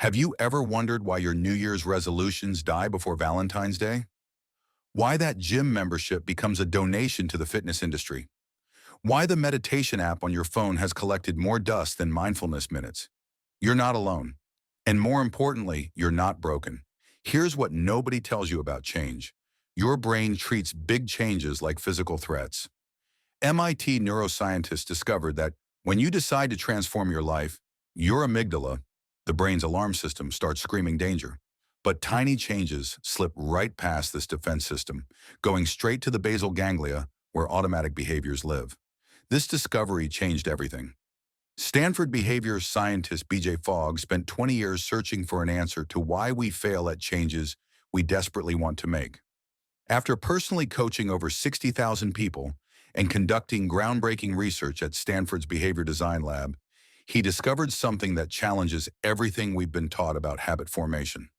Have you ever wondered why your New Year's resolutions die before Valentine's Day? Why that gym membership becomes a donation to the fitness industry? Why the meditation app on your phone has collected more dust than mindfulness minutes? You're not alone. And more importantly, you're not broken. Here's what nobody tells you about change. Your brain treats big changes like physical threats. MIT neuroscientists discovered that when you decide to transform your life, your amygdala, the brain's alarm system, starts screaming danger. But tiny changes slip right past this defense system, going straight to the basal ganglia where automatic behaviors live. This discovery changed everything. Stanford behavior scientist BJ Fogg spent 20 years searching for an answer to why we fail at changes we desperately want to make. After personally coaching over 60,000 people and conducting groundbreaking research at Stanford's Behavior Design Lab, he discovered something that challenges everything we've been taught about habit formation.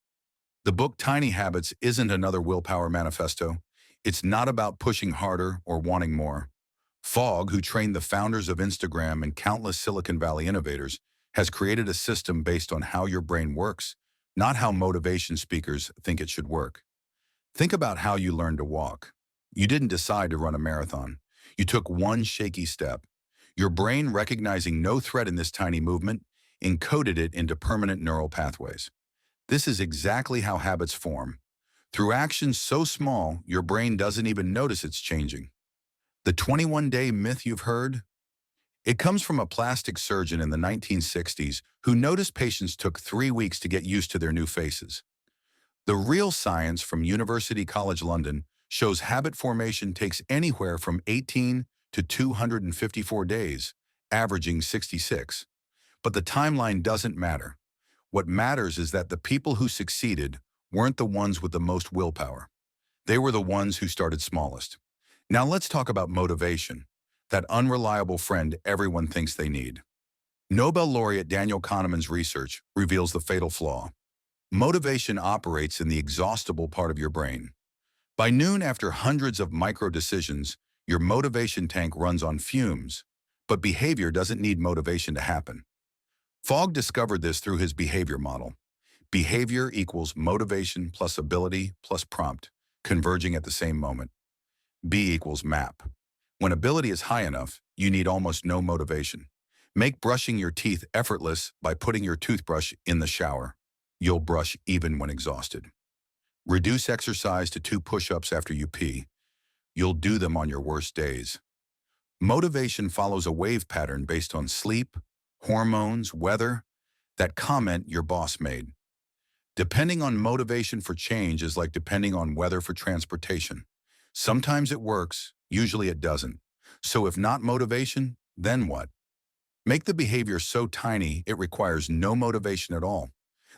The book Tiny Habits isn't another willpower manifesto. It's not about pushing harder or wanting more. Fogg, who trained the founders of Instagram and countless Silicon Valley innovators, has created a system based on how your brain works, not how motivation speakers think it should work. Think about how you learned to walk. You didn't decide to run a marathon. You took one shaky step. Your brain, recognizing no threat in this tiny movement, encoded it into permanent neural pathways. This is exactly how habits form. Through actions so small, your brain doesn't even notice it's changing. The 21-day myth you've heard? It comes from a plastic surgeon in the 1960s who noticed patients took 3 weeks to get used to their new faces. The real science from University College London shows habit formation takes anywhere from 18 to 254 days, averaging 66. But the timeline doesn't matter. What matters is that the people who succeeded weren't the ones with the most willpower. They were the ones who started smallest. Now let's talk about motivation, that unreliable friend everyone thinks they need. Nobel laureate Daniel Kahneman's research reveals the fatal flaw. Motivation operates in the exhaustible part of your brain. By noon, after hundreds of micro-decisions, your motivation tank runs on fumes, but behavior doesn't need motivation to happen. Fogg discovered this through his behavior model. Behavior equals motivation plus ability plus prompt, converging at the same moment. B equals map. When ability is high enough, you need almost no motivation. Make brushing your teeth effortless by putting your toothbrush in the shower. You'll brush even when exhausted. Reduce exercise to 2 push-ups after you pee. You'll do them on your worst days. Motivation follows a wave pattern based on sleep, hormones, weather, that comment your boss made. Depending on motivation for change is like depending on weather for transportation. Sometimes it works, usually it doesn't. So if not motivation, then what? Make the behavior so tiny it requires no motivation at all.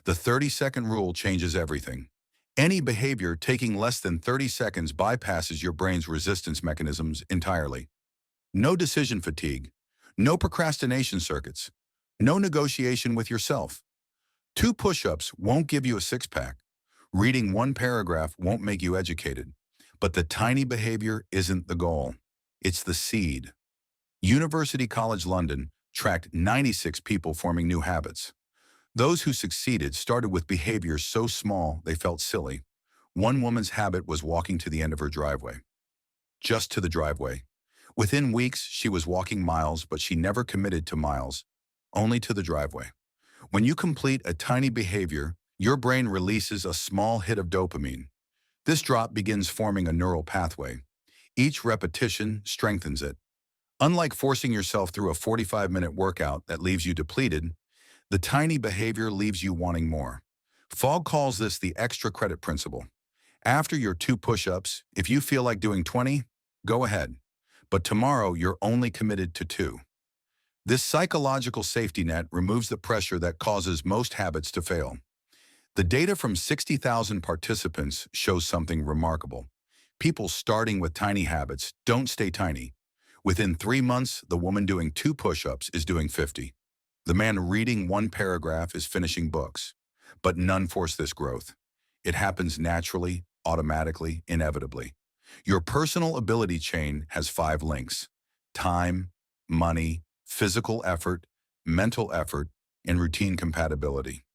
The 30-second rule changes everything. Any behavior taking less than 30 seconds bypasses your brain's resistance mechanisms entirely. No decision fatigue, no procrastination circuits, no negotiation with yourself. 2 push-ups won't give you a six-pack. Reading 1 paragraph won't make you educated. But the tiny behavior isn't the goal. It's the seed. University College London tracked 96 people forming new habits. Those who succeeded started with behaviors so small they felt silly. One woman's habit was walking to the end of her driveway. Just to the driveway. Within weeks, she was walking miles, but she never committed to miles, only to the driveway. When you complete a tiny behavior, your brain releases a small hit of dopamine. This drop begins forming a neural pathway. Each repetition strengthens it. Unlike forcing yourself through a 45-minute workout that leaves you depleted, the tiny behavior leaves you wanting more. Fogg calls this the extra credit principle. After your 2 push-ups, if you feel like doing 20, go ahead. But tomorrow, you're only committed to 2. This psychological safety net removes the pressure that causes most habits to fail. The data from 60,000 participants shows something remarkable. People starting with tiny habits don't stay tiny. Within 3 months, the woman doing 2 push-ups is doing 50. The man reading 1 paragraph is finishing books. But none force this growth. It happens naturally, automatically, inevitably. Your personal ability chain has 5 links: time, money, physical effort, mental effort, and routine compatibility.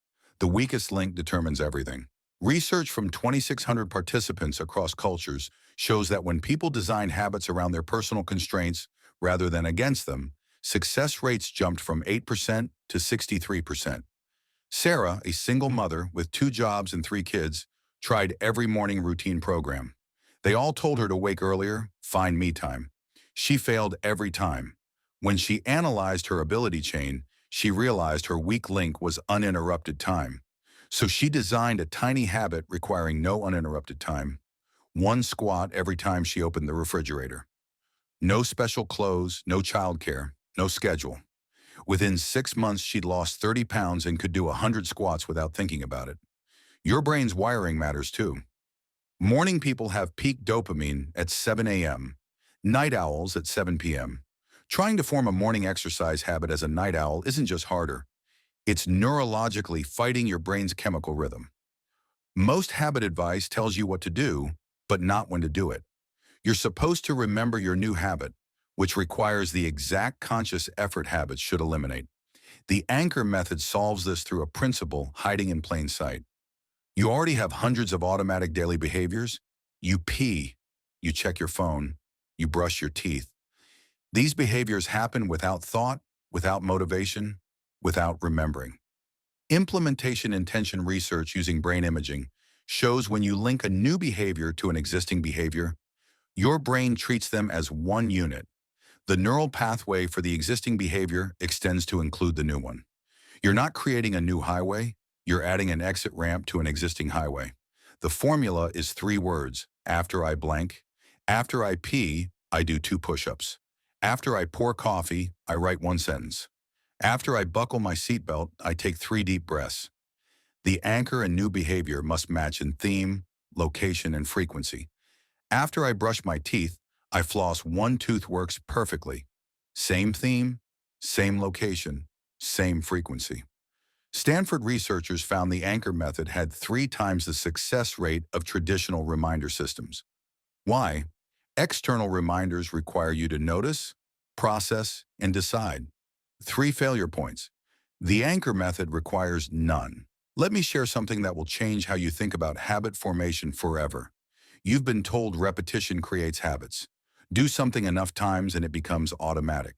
The weakest link determines everything. Research from 2,600 participants across cultures shows that when people design habits around their personal constraints rather than against them, success rates jumped from 8% to 63%. Sarah, a single mother with 2 jobs and 3 kids, tried every morning routine program. They all told her to wake earlier, find me time. She failed every time. When she analyzed her ability chain, she realized her weak link was uninterrupted time. So she designed a tiny habit requiring no uninterrupted time. 1 squat every time she opened the refrigerator. No special clothes, no childcare, no schedule. Within 6 months, she'd lost 30 pounds and could do 100 squats without thinking about it. Your brain's wiring matters too. Morning people have peak dopamine at 7 a.m., night owls at 7 p.m. Trying to form a morning exercise habit as a night owl isn't just harder. It's neurologically fighting your brain's chemical rhythm. Most habit advice tells you what to do, but not when to do it. You're supposed to remember your new habit, which requires the exact conscious effort habits should eliminate. The anchor method solves this through a principle hiding in plain sight. You already have hundreds of automatic daily behaviors. You pee, you check your phone, you brush your teeth. These behaviors happen without thought, without motivation, without remembering. Implementation intention research using brain imaging shows when you link a new behavior to an existing behavior, your brain treats them as one unit. The neural pathway for the existing behavior extends to include the new one. You're not creating a new highway, you're adding an exit ramp to an existing highway. The formula is 3 words. After I blank. After I pee, I do 2 push-ups. After I pour coffee, I write 1 sentence. After I buckle my seatbelt, I take 3 deep breaths. The anchor and new behavior must match in theme, location, and frequency. After I brush my teeth, I floss 1 tooth works perfectly. Same theme, same location, same frequency. Stanford researchers found the anchor method had 3 times the success rate of traditional reminder systems. Why? External reminders require you to notice, process, and decide. 3 failure points. The anchor method requires none. Let me share something that will change how you think about habit formation forever. You've been told repetition creates habits. Do something enough times and it becomes automatic.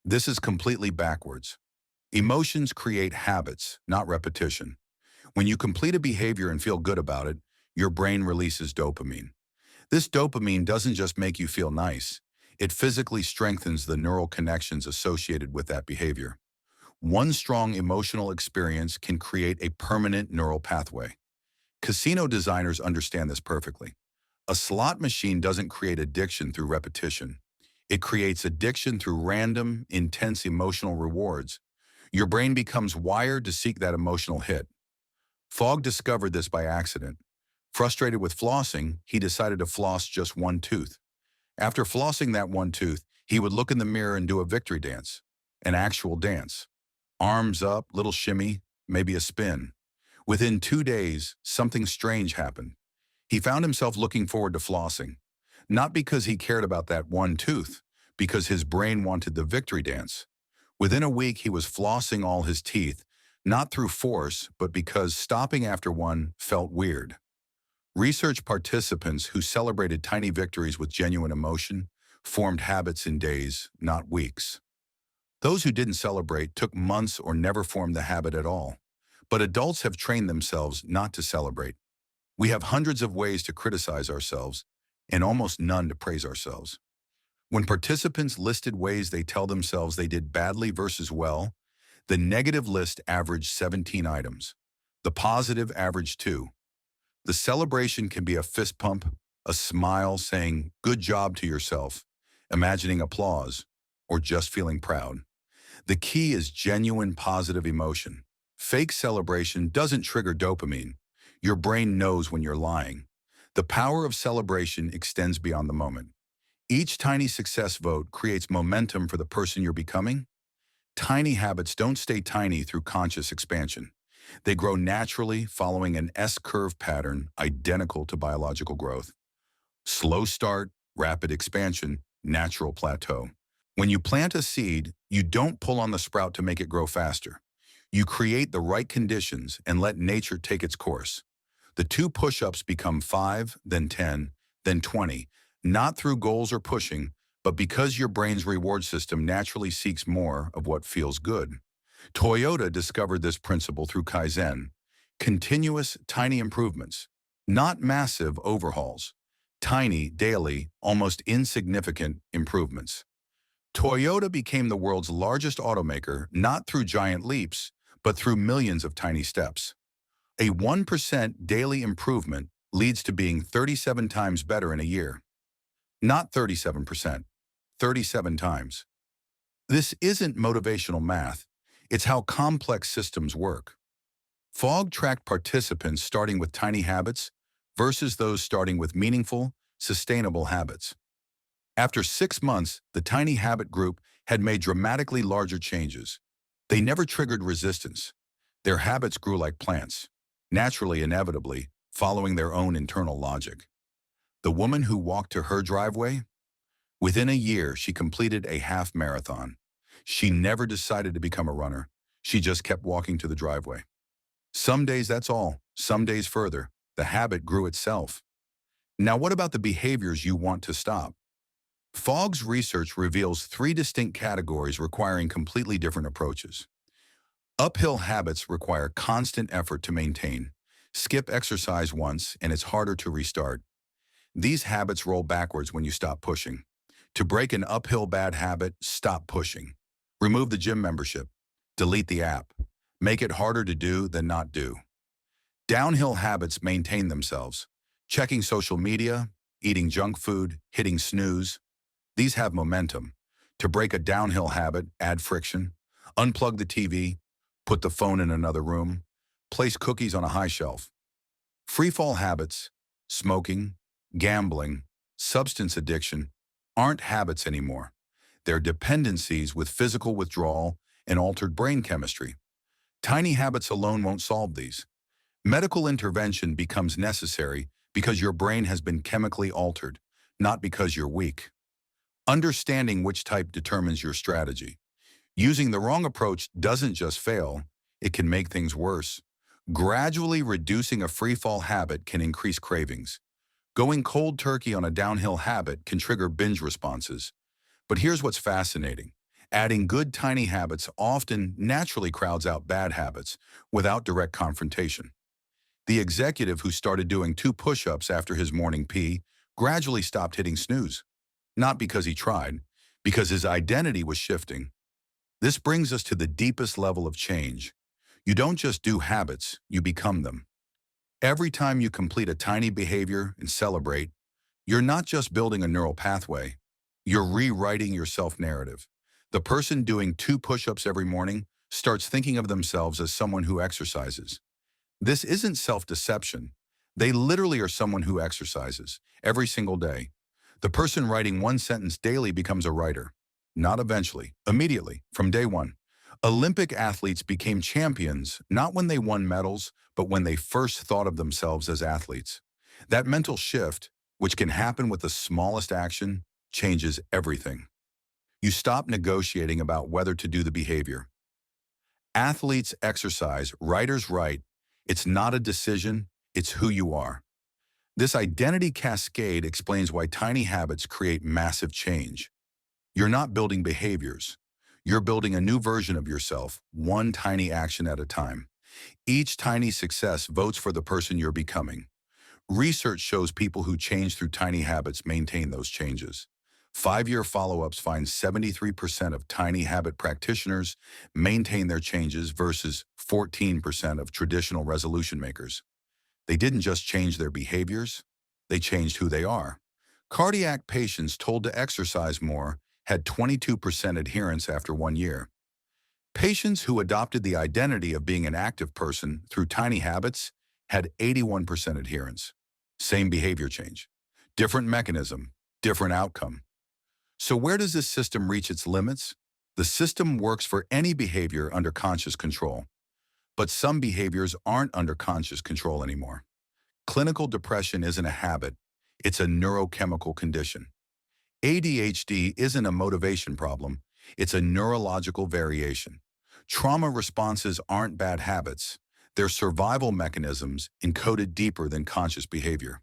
This is completely backwards. Emotions create habits, not repetition. When you complete a behavior and feel good about it, your brain releases dopamine. This dopamine doesn't just make you feel nice. It physically strengthens the neural connections associated with that behavior. One strong emotional experience can create a permanent neural pathway. Casino designers understand this perfectly. A slot machine doesn't create addiction through repetition. It creates addiction through random, intense emotional rewards. Your brain becomes wired to seek that emotional hit. Fogg discovered this by accident. Frustrated with flossing, he decided to floss just 1 tooth. After flossing that 1 tooth, he would look in the mirror and do a victory dance, an actual dance. Arms up, little shimmy, maybe a spin. Within 2 days, something strange happened. He found himself looking forward to flossing, not because he cared about that 1 tooth, because his brain wanted the victory dance. Within a week, he was flossing all his teeth, not through force, but because stopping after one felt weird. Research participants who celebrated tiny victories with genuine emotion formed habits in days, not weeks. Those who didn't celebrate took months or never formed the habit at all. But adults have trained themselves not to celebrate. We have hundreds of ways to criticize ourselves and almost none to praise ourselves. When participants listed ways they tell themselves they did badly versus well, the negative list averaged 17 items. The positive averaged 2. The celebration can be a fist pump, a smile saying, "Good job" to yourself, imagining applause, or just feeling proud. The key is genuine positive emotion. Fake celebration doesn't trigger dopamine. Your brain knows when you're lying. The power of celebration extends beyond the moment. Each tiny success vote creates momentum for the person you're becoming. Tiny habits don't stay tiny through conscious expansion. They grow naturally following an S-curve pattern identical to biological growth. Slow start, rapid expansion, natural plateau. When you plant a seed, you don't pull on the sprout to make it grow faster. You create the right conditions and let nature take its course. The 2 push-ups become 5, then 10, then 20, not through goals or pushing, but because your brain's reward system naturally seeks more of what feels good. Toyota discovered this principle through Kaizen, continuous, tiny improvements, not massive overhauls, tiny, daily, almost insignificant improvements. Toyota became the world's largest automaker not through giant leaps, but through millions of tiny steps. A 1% daily improvement leads to being 37 times better in a year. Not 37%, 37 times. This isn't motivational math. It's how complex systems work. Fogg tracked participants starting with tiny habits versus those starting with meaningful, sustainable habits. After 6 months, the tiny habit group had made dramatically larger changes. They never triggered resistance. Their habits grew like plants, naturally, inevitably, following their own internal logic. The woman who walked to her driveway? Within a year, she completed a half marathon. She never decided to become a runner. She just kept walking to the driveway. Some days that's all, some days further. The habit grew itself. Now what about the behaviors you want to stop? Fogg's research reveals 3 distinct categories requiring completely different approaches. Uphill habits require constant effort to maintain. Skip exercise once and it's harder to restart. These habits roll backwards when you stop pushing. To break an uphill bad habit, stop pushing. Remove the gym membership. Delete the app. Make it harder to do than not do. Downhill habits maintain themselves. Checking social media, eating junk food, hitting snooze. These have momentum. To break a downhill habit, add friction. Unplug the TV. Put the phone in another room. Place cookies on a high shelf. Freefall habits, smoking, gambling, substance addiction, aren't habits anymore. They're dependencies with physical withdrawal and altered brain chemistry. Tiny habits alone won't solve these. Medical intervention becomes necessary because your brain has been chemically altered, not because you're weak. Understanding which type determines your strategy. Using the wrong approach doesn't just fail, it can make things worse. Gradually reducing a freefall habit can increase cravings. Going cold turkey on a downhill habit can trigger binge responses. But here's what's fascinating. Adding good tiny habits often naturally crowds out bad habits without direct confrontation. The executive who started doing 2 push-ups after his morning pee gradually stopped hitting snooze. Not because he tried, because his identity was shifting. This brings us to the deepest level of change. You don't just do habits, you become them. Every time you complete a tiny behavior and celebrate, you're not just building a neural pathway, you're rewriting your self-narrative. The person doing 2 push-ups every morning starts thinking of themselves as someone who exercises. This isn't self-deception. They literally are someone who exercises every single day. The person writing 1 sentence daily becomes a writer. Not eventually, immediately, from day 1. Olympic athletes became champions not when they won medals, but when they first thought of themselves as athletes. That mental shift, which can happen with the smallest action, changes everything. You stop negotiating about whether to do the behavior. Athletes exercise, writers write. It's not a decision, it's who you are. This identity cascade explains why tiny habits create massive change. You're not building behaviors. You're building a new version of yourself, one tiny action at a time. Each tiny success votes for the person you're becoming. Research shows people who change through tiny habits maintain those changes. 5-year follow-ups find 73% of tiny habit practitioners maintain their changes versus 14% of traditional resolution makers. They didn't just change their behaviors, they changed who they are. Cardiac patients told to exercise more had 22% adherence after 1 year. Patients who adopted the identity of being an active person through tiny habits had 81% adherence. Same behavior change. Different mechanism, different outcome. So where does this system reach its limits? The system works for any behavior under conscious control. But some behaviors aren't under conscious control anymore. Clinical depression isn't a habit, it's a neurochemical condition. ADHD isn't a motivation problem, it's a neurological variation. Trauma responses aren't bad habits. They're survival mechanisms encoded deeper than conscious behavior.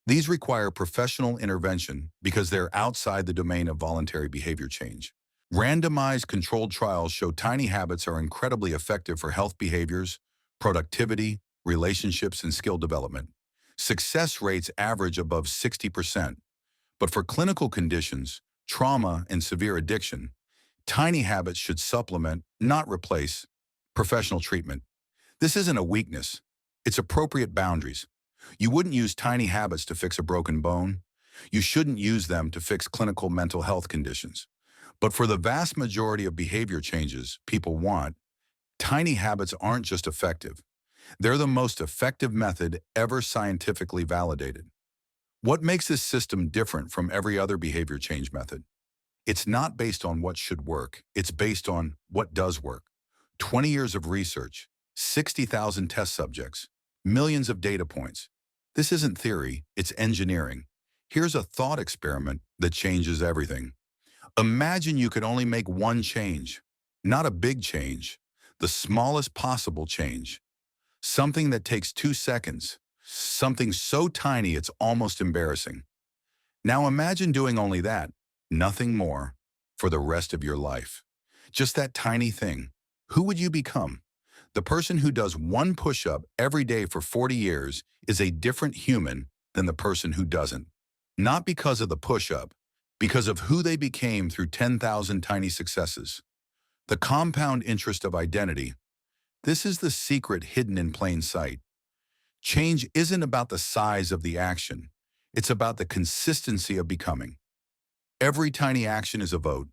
These require professional intervention because they're outside the domain of voluntary behavior change. Randomized controlled trials show tiny habits are incredibly effective for health behaviors, productivity, relationships, and skill development. Success rates average above 60%, but for clinical conditions, trauma, and severe addiction, tiny habits should supplement, not replace, professional treatment. This isn't a weakness. It's appropriate boundaries. You wouldn't use tiny habits to fix a broken bone. You shouldn't use them to fix clinical mental health conditions. But for the vast majority of behavior changes people want, tiny habits aren't just effective. They're the most effective method ever scientifically validated. What makes this system different from every other behavior change method? It's not based on what should work. It's based on what does work. 20 years of research, 60,000 test subjects, millions of data points. This isn't theory, it's engineering. Here's a thought experiment that changes everything. Imagine you could only make one change, not a big change, the smallest possible change. Something that takes 2 seconds, something so tiny it's almost embarrassing. Now imagine doing only that, nothing more, for the rest of your life. Just that tiny thing. Who would you become? The person who does one push-up every day for 40 years is a different human than the person who doesn't. Not because of the push-up, because of who they became through 10,000 tiny successes. The compound interest of identity. This is the secret hidden in plain sight. Change isn't about the size of the action. It's about the consistency of becoming. Every tiny action is a vote.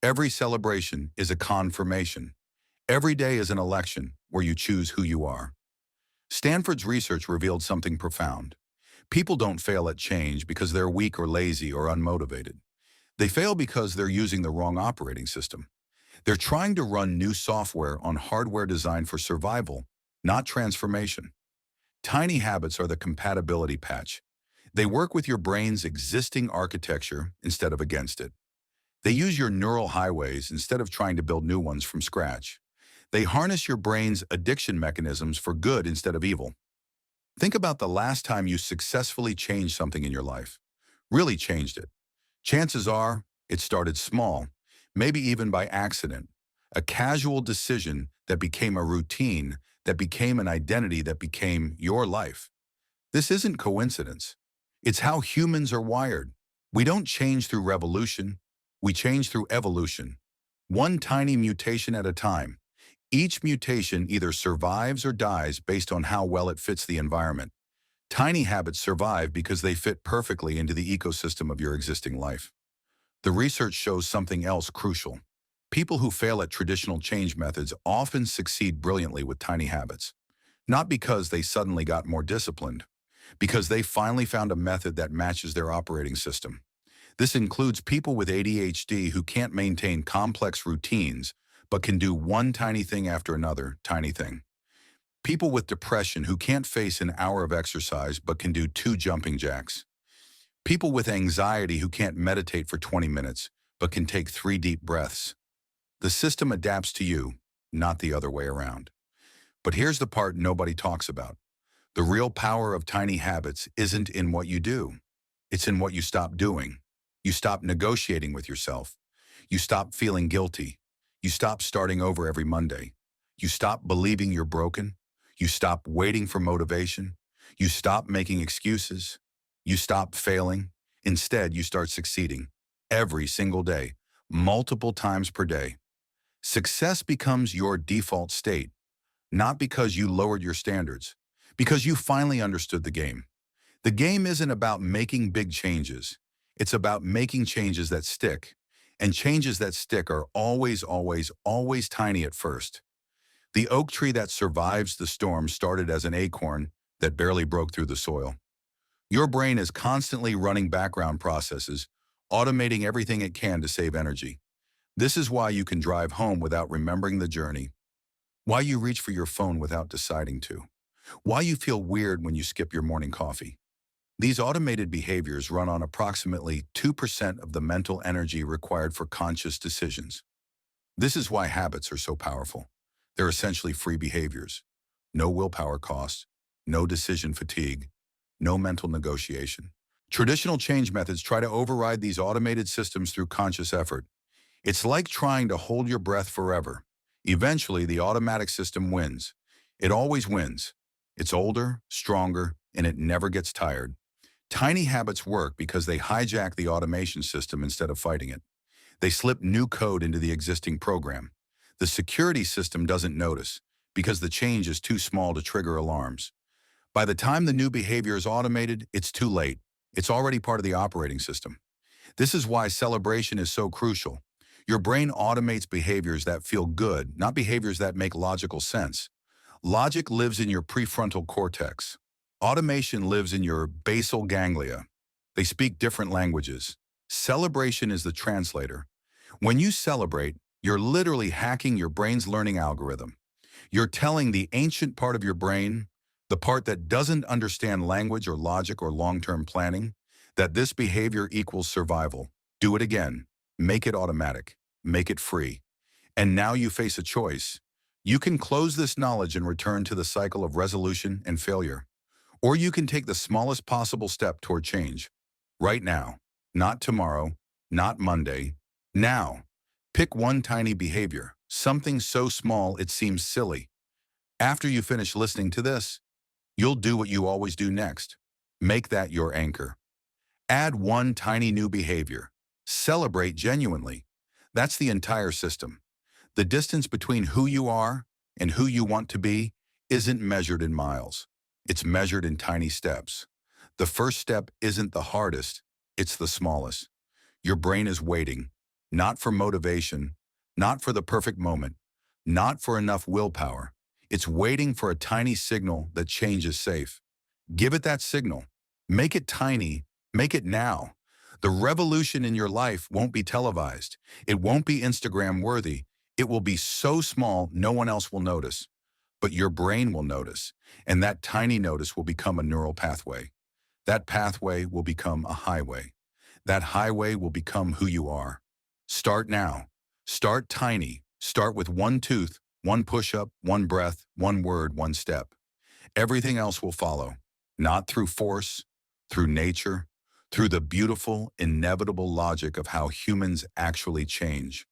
Every celebration is a confirmation. Every day is an election where you choose who you are. Stanford's research revealed something profound. People don't fail at change because they're weak or lazy or unmotivated. They fail because they're using the wrong operating system. They're trying to run new software on hardware designed for survival, not transformation. Tiny habits are the compatibility patch. They work with your brain's existing architecture instead of against it. They use your neural highways instead of trying to build new ones from scratch. They harness your brain's addiction mechanisms for good instead of evil. Think about the last time you successfully changed something in your life. Really changed it. Chances are, it started small, maybe even by accident. A casual decision that became a routine, that became an identity, that became your life. This isn't coincidence. It's how humans are wired. We don't change through revolution. We change through evolution. One tiny mutation at a time. Each mutation either survives or dies based on how well it fits the environment. Tiny habits survive because they fit perfectly into the ecosystem of your existing life. The research shows something else crucial. People who fail at traditional change methods often succeed brilliantly with tiny habits. Not because they suddenly got more disciplined, because they finally found a method that matches their operating system. This includes people with ADHD who can't maintain complex routines, but can do one tiny thing after another tiny thing. People with depression who can't face an hour of exercise, but can do 2 jumping jacks. People with anxiety who can't meditate for 20 minutes, but can take 3 deep breaths. The system adapts to you, not the other way around. But here's the part nobody talks about. The real power of tiny habits isn't in what you do. It's in what you stop doing. You stop negotiating with yourself. You stop feeling guilty. You stop starting over every Monday. You stop believing you're broken. You stop waiting for motivation. You stop making excuses. You stop failing. Instead, you start succeeding every single day, multiple times per day. Success becomes your default state, not because you lowered your standards, because you finally understood the game. The game isn't about making big changes. It's about making changes that stick. And changes that stick are always, always, always tiny at first. The oak tree that survives the storm started as an acorn that barely broke through the soil. Your brain is constantly running background processes, automating everything it can to save energy. This is why you can drive home without remembering the journey, why you reach for your phone without deciding to, why you feel weird when you skip your morning coffee. These automated behaviors run on approximately 2% of the mental energy required for conscious decisions. This is why habits are so powerful. They're essentially free behaviors. No willpower cost, no decision fatigue, no mental negotiation. Traditional change methods try to override these automated systems through conscious effort. It's like trying to hold your breath forever. Eventually, the automatic system wins. It always wins. It's older, stronger, and it never gets tired. Tiny habits work because they hijack the automation system instead of fighting it. They slip new code into the existing program. The security system doesn't notice because the change is too small to trigger alarms. By the time the new behavior is automated, it's too late. It's already part of the operating system. This is why celebration is so crucial. Your brain automates behaviors that feel good, not behaviors that make logical sense. Logic lives in your prefrontal cortex. Automation lives in your basal ganglia. They speak different languages. Celebration is the translator. When you celebrate, you're literally hacking your brain's learning algorithm. You're telling the ancient part of your brain, the part that doesn't understand language or logic or long-term planning, that this behavior equals survival. Do it again. Make it automatic. Make it free. And now you face a choice. You can close this knowledge and return to the cycle of resolution and failure. Or you can take the smallest possible step toward change. Right now. Not tomorrow. Not Monday. Now. Pick one tiny behavior. Something so small it seems silly. After you finish listening to this, you'll do what you always do next. Make that your anchor. Add one tiny new behavior. Celebrate genuinely. That's the entire system. The distance between who you are and who you want to be isn't measured in miles. It's measured in tiny steps. The first step isn't the hardest, it's the smallest. Your brain is waiting, not for motivation, not for the perfect moment, not for enough willpower. It's waiting for a tiny signal that change is safe. Give it that signal. Make it tiny. Make it now. The revolution in your life won't be televised. It won't be Instagram worthy. It will be so small no one else will notice. But your brain will notice, and that tiny notice will become a neural pathway. That pathway will become a highway. That highway will become who you are. Start now. Start tiny. Start with one tooth, one push-up, one breath, one word, one step. Everything else will follow, not through force, through nature, through the beautiful, inevitable logic of how humans actually change.